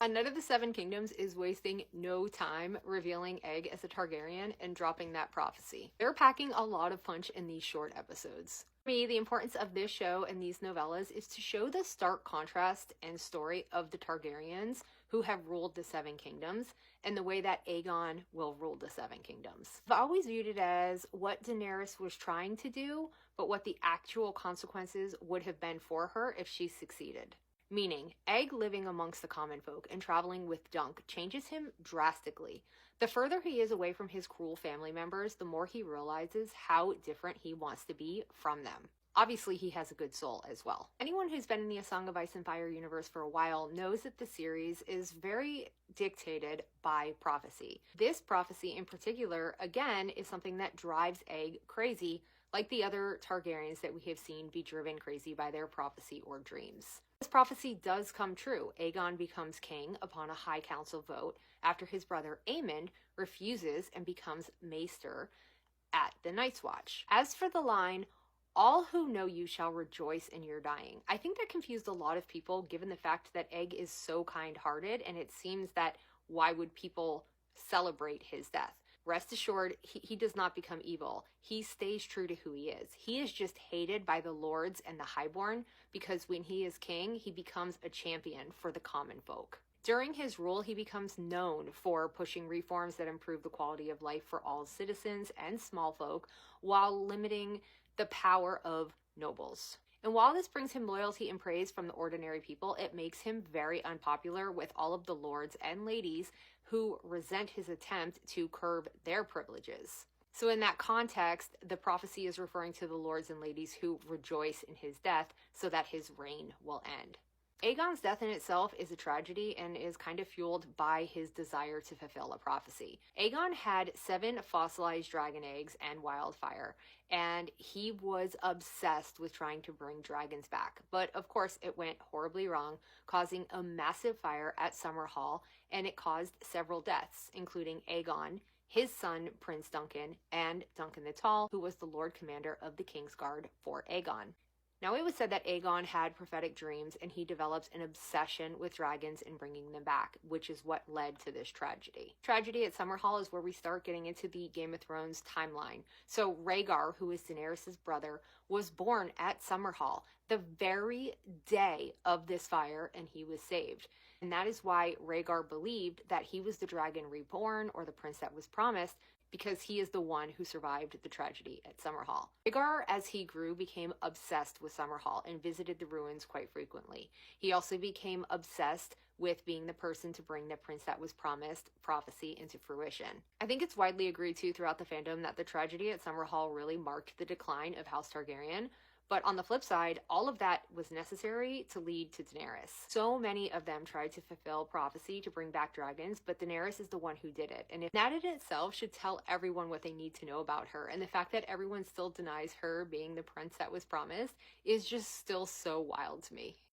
A Knight of the Seven Kingdoms is wasting no time revealing Aegon as a Targaryen and dropping that prophecy. They're packing a lot of punch in these short episodes. For me, the importance of this show and these novellas is to show the stark contrast and story of the Targaryens who have ruled the Seven Kingdoms and the way that Aegon will rule the Seven Kingdoms. I've always viewed it as what Daenerys was trying to do, but what the actual consequences would have been for her if she succeeded. Meaning, Egg living amongst the common folk and traveling with Dunk changes him drastically. The further he is away from his cruel family members, the more he realizes how different he wants to be from them. Obviously, he has a good soul as well. Anyone who's been in the A Song of Ice and Fire universe for a while knows that the series is very dictated by prophecy. This prophecy in particular, again, is something that drives Egg crazy, like the other Targaryens that we have seen be driven crazy by their prophecy or dreams. This prophecy does come true. Aegon becomes king upon a High Council vote after his brother Aemond refuses and becomes maester at the Night's Watch. As for the line, "All who know you shall rejoice in your dying," I think that confused a lot of people given the fact that Egg is so kind-hearted, and it seems that why would people celebrate his death? Rest assured, he does not become evil. He stays true to who he is. He is just hated by the lords and the highborn because when he is king, he becomes a champion for the common folk. During his rule, he becomes known for pushing reforms that improve the quality of life for all citizens and small folk while limiting the power of nobles. And while this brings him loyalty and praise from the ordinary people, it makes him very unpopular with all of the lords and ladies who resent his attempt to curb their privileges. So in that context, the prophecy is referring to the lords and ladies who rejoice in his death so that his reign will end. Aegon's death in itself is a tragedy and is kind of fueled by his desire to fulfill a prophecy. Aegon had 7 fossilized dragon eggs and wildfire, and he was obsessed with trying to bring dragons back. But of course, it went horribly wrong, causing a massive fire at Summerhall, and it caused several deaths, including Aegon, his son Prince Duncan, and Duncan the Tall, who was the Lord Commander of the Kingsguard for Aegon. Now, it was said that Aegon had prophetic dreams and he developed an obsession with dragons and bringing them back, which is what led to this tragedy. Tragedy at Summerhall is where we start getting into the Game of Thrones timeline. So Rhaegar, who is Daenerys' brother, was born at Summerhall the very day of this fire, and he was saved. And that is why Rhaegar believed that he was the dragon reborn, or the prince that was promised, because he is the one who survived the tragedy at Summerhall. Rhaegar, as he grew, became obsessed with Summerhall and visited the ruins quite frequently. He also became obsessed with being the person to bring the prince that was promised prophecy into fruition. I think it's widely agreed to throughout the fandom that the tragedy at Summerhall really marked the decline of House Targaryen. But on the flip side, all of that was necessary to lead to Daenerys. So many of them tried to fulfill prophecy to bring back dragons, but Daenerys is the one who did it. And if that in itself should tell everyone what they need to know about her, and the fact that everyone still denies her being the prince that was promised is just still so wild to me.